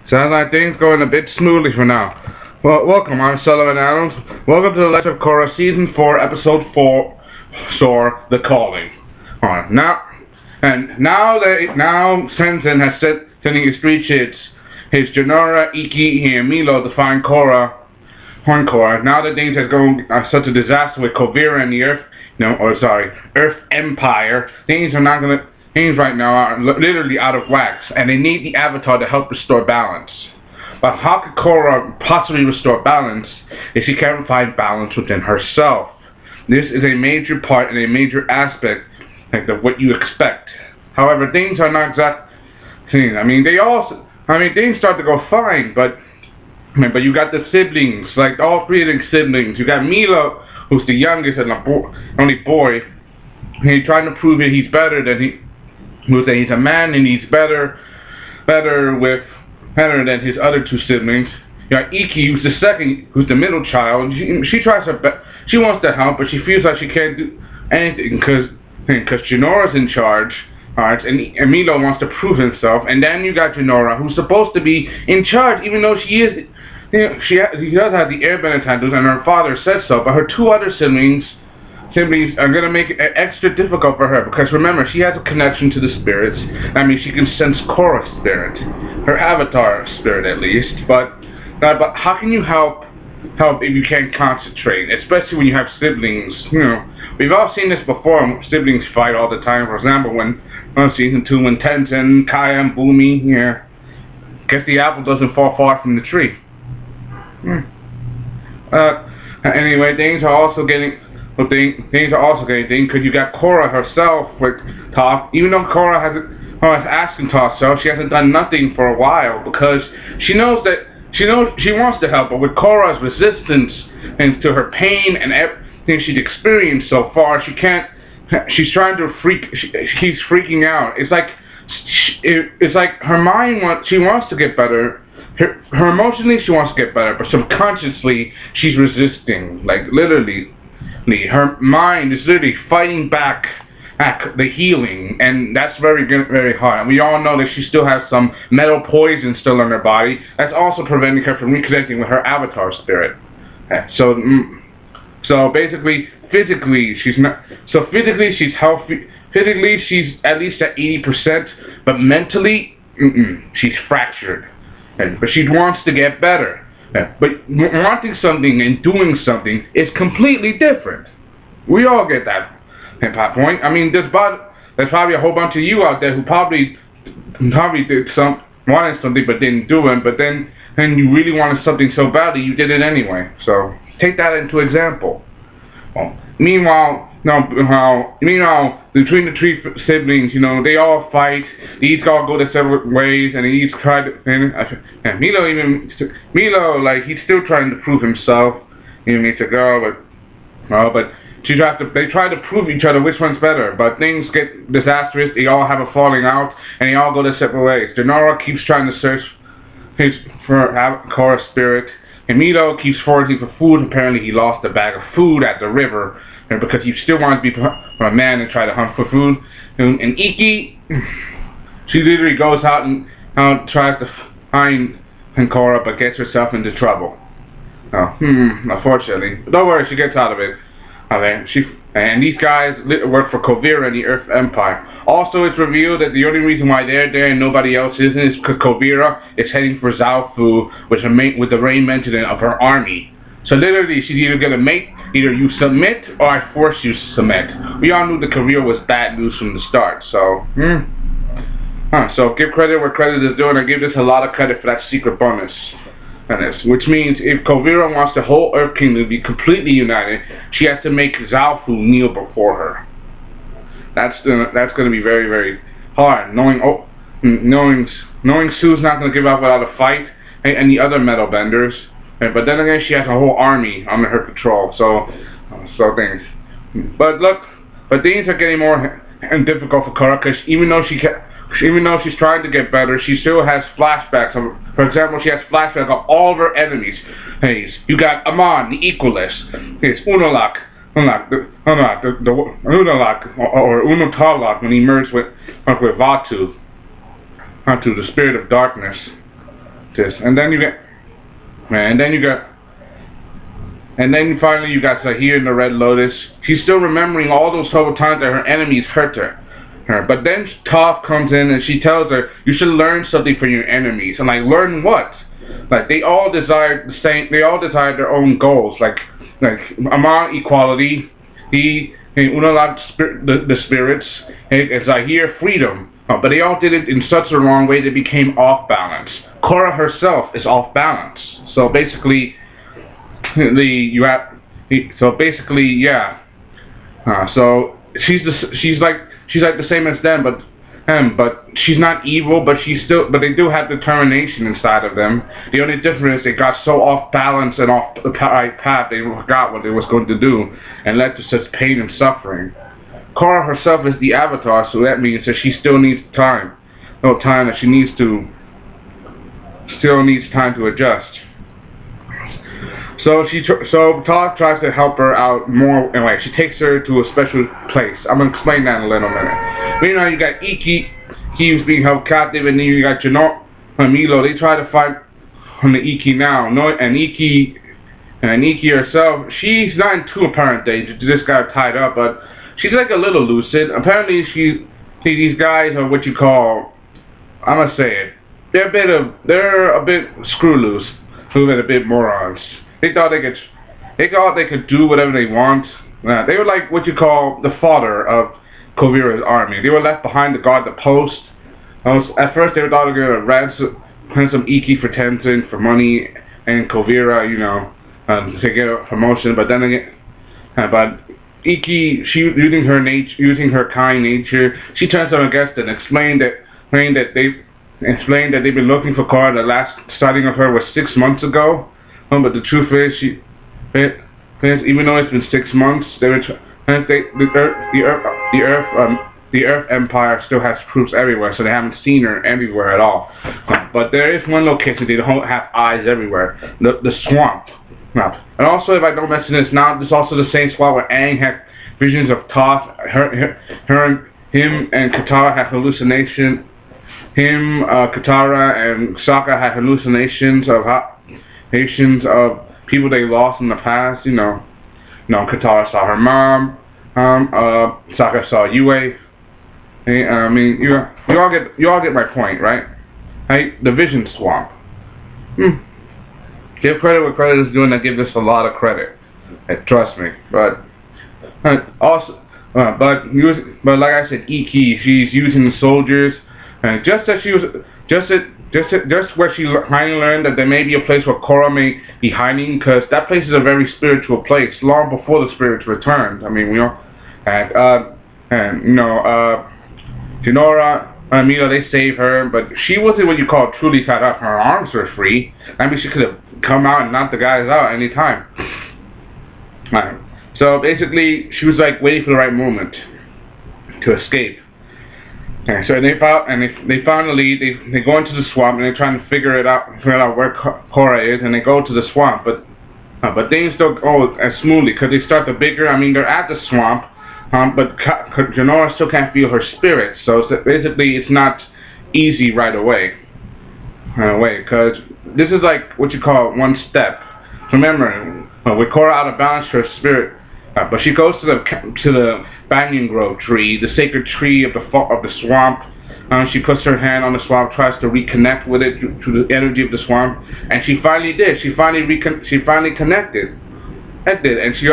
Sounds like things going a bit smoothly for now. Well, welcome, I'm Sellavin Adams. Welcome to the Legend of Korra Season 4, Episode 4, The Calling. Alright, now Sensen has sending his three kids, his Janora, Iki, and Milo to find Korra. Now that things have gone such a disaster with Kovira and the Earth Empire, things right now are literally out of whack, and they need the Avatar to help restore balance. But how could Korra possibly restore balance if she can't find balance within herself? This is a major part and a major aspect of what you expect. However, things are not exactly. Things start to go fine, but you got the siblings, like all three of the siblings. You got Milo, who's the youngest and the only boy. He's trying to prove that he's better than he's a man and he's better than his other two siblings. You got Iki, who's the second, who's the middle child. She tries her best. She wants to help, but she feels like she can't do anything because Janora's in charge. Alright, and Milo wants to prove himself. And then you got Janora, who's supposed to be in charge, even though she is. She does have the airbender tattoos, and her father said so. But her two other siblings are going to make it extra difficult for her, because remember, she has a connection to the spirits. She can sense Korra's spirit, her avatar spirit at least. But how can you help if you can't concentrate, especially when you have siblings? We've all seen this before. Siblings fight all the time. For example, when season 2, when Tenzin, Kaya, and Boomy, guess the apple doesn't fall far from the tree. Anyway, things are also getting because you got Korra herself with Toph. Even though Korra has asking Toph herself, she hasn't done nothing for a while, because she knows she wants to help, but with Korra's resistance and to her pain and everything she's experienced so far, she can't. She's trying to she's freaking out. It's like her mind she wants to get better. Her emotionally she wants to get better, but subconsciously she's resisting. Like literally, her mind is literally fighting back at the healing, and that's very, very hard. And we all know that she still has some metal poison still in her body. That's also preventing her from reconnecting with her avatar spirit. So basically, physically she's not. So physically she's healthy. Physically she's at least at 80%, but mentally, she's fractured. But she wants to get better. But wanting something and doing something is completely different. We all get that point. There's probably a whole bunch of you out there who probably wanted something but didn't do it. But then you really wanted something so badly you did it anyway. So take that into example. Meanwhile, between the three siblings, they all fight. They each all go their separate ways, and they each try to. And Milo, like he's still trying to prove himself. He meets a girl, but they try to prove each other which one's better. But things get disastrous. They all have a falling out, and they all go their separate ways. Janora keeps trying to search for Korra's spirit. And Milo keeps foraging for food. Apparently he lost a bag of food at the river, because he still wants to be a man and try to hunt for food. And Iki, she literally goes out and tries to find Korra, but gets herself into trouble. Unfortunately. But don't worry, she gets out of it. And these guys work for Kovira and the Earth Empire. Also, it's revealed that the only reason why they're there and nobody else isn't is because Kovira is heading for Zalfu with the regimented of her army. So literally, she's either going to either you submit or I force you to submit. We all knew the Kovira was bad news from the start. So, so give credit where credit is due, and I give this a lot of credit for that secret bonus. Which means if Kovira wants the whole Earth Kingdom to be completely united, she has to make Zalfu kneel before her. That's going to be very, very hard. Knowing Sue's not going to give up without a fight, and the other metal benders. But then again, she has a whole army under her control. So things. But things are getting more difficult for Korra, because even though she's trying to get better, she still has flashbacks. For example, she has flashbacks of all of her enemies. Hey, you got Amon, the Equalist. It's Unalak, or Unotalak, when he merged with Vatu, the spirit of darkness. And then you get, and then you got, and then finally you got Sahir in the Red Lotus. She's still remembering all those horrible times that her enemies hurt her. But then Toph comes in and she tells her, you should learn something from your enemies. And like, learn what? Like, they all desire the same, they all desire their own goals. Like Amon equality, Unalaq the spirits, and Zahir freedom. But they all did it in such a wrong way they became off balance. Korra herself is off balance. So basically, yeah. So she's like the same as them, but she's not evil, but they do have determination inside of them. The only difference is they got so off balance and off the right path they forgot what they was going to do and led to such pain and suffering. Korra herself is the Avatar, so that means that she still needs time. No time that she still needs time to adjust. So Toph tries to help her out more. Anyway, she takes her to a special place. I'm gonna explain that in a little minute. Meanwhile, you got Iki. He was being held captive, and then you got Jinora and Milo. They try to fight on the Iki now. And Iki herself, she's not in too apparent danger. This got tied up, but she's like a little lucid. Apparently, these guys are what you call, I'm gonna say it. They're a bit screw loose, a bit morons. They thought they could do whatever they want. They were like what you call the fodder of Kuvira's army. They were left behind to guard the post. At first they thought they were going to ransom Iki for Tenzin for money and Kuvira, to get a promotion. But then again, Iki, she using her kind nature, she turns on her guest and explained that they've been looking for Korra. The last sighting of her was 6 months ago. But the truth is, even though it's been 6 months, the Earth Empire still has troops everywhere, so they haven't seen her everywhere at all. But there is one location they don't have eyes everywhere: the swamp. And also, if I don't mention this now, there's also the same swamp where Aang had visions of Toph. Him and Katara had hallucinations. Katara and Sokka had hallucinations of people they lost in the past. Katara saw her mom. Sokka saw Yue. I mean, you all get my point, right? The Vision Swamp. Give credit where credit is due, and I give this a lot of credit. Trust me. But also, but like I said, Iki, she's using the soldiers, and just where she finally learned that there may be a place where Korra may be hiding, because that place is a very spiritual place, long before the spirits returned. I mean, Jinora, Milo, they save her, but she wasn't what you call truly tied up. Her arms were free. I mean, she could have come out and knocked the guys out any time. So basically, she was like waiting for the right moment to escape. So they finally go into the swamp, and they're trying to figure out where Korra is, and they go to the swamp, but things don't go as smoothly because they start to bigger. I mean, they're at the swamp, but Jinora still can't feel her spirit, so basically it's not easy right away. Because this is like what you call one step. Remember, with Korra out of balance, her spirit. But she goes to the banyan grove tree, the sacred tree of the swamp. She puts her hand on the swamp, tries to reconnect with it through the energy of the swamp, and she finally did. She finally connected. That did, and she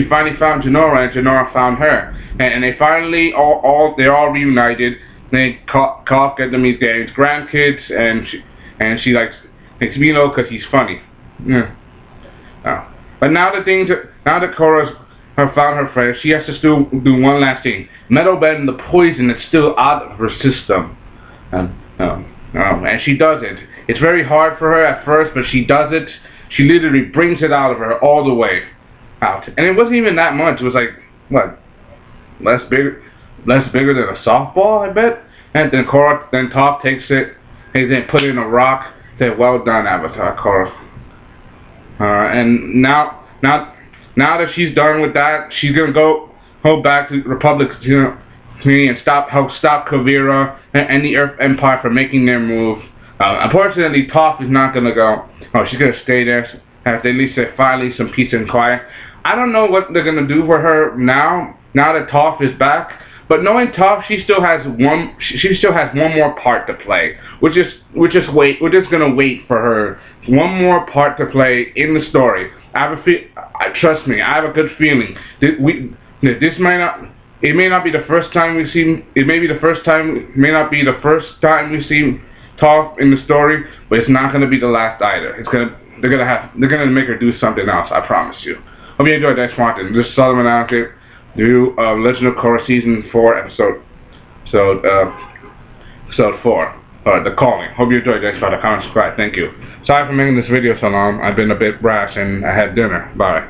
finally found Jinora, and Jinora found her, and they finally they're all reunited. They Toph get to meet their grandkids, and she likes Milo because he's funny. Yeah. But now that Korra's found her friend, she has to still do one last thing. Metalbend the poison that's still out of her system. And she does it. It's very hard for her at first, but she does it. She literally brings it out of her all the way out. And it wasn't even that much. It was like, what? Less bigger than a softball, I bet. And then Toph takes it, and then put it in a rock. Said, "Well done, Avatar, Korra." And now that she's done with that, she's gonna go back to the Republic, and help stop Kuvira and the Earth Empire from making their move. Unfortunately, Toph is not gonna go. Oh, she's gonna stay there. Have they at least say finally some peace and quiet. I don't know what they're gonna do for her now. Now that Toph is back, but knowing Toph, she still has one. She still has one more part to play. We're just gonna wait for her one more part to play in the story. Trust me, I have a good feeling that this might not. It may not be the first time we see. It may be the first time. It may not be the first time we see Toph in the story, but it's not gonna be the last either. They're gonna make her do something else. I promise you. Hope you enjoyed that, Swanton. This is Sellavin out there. New Legend of Korra season 4 episode 4. The Calling. Hope you enjoyed that. Comment, subscribe. Thank you. Sorry for making this video so long. I've been a bit brash and I had dinner. Bye.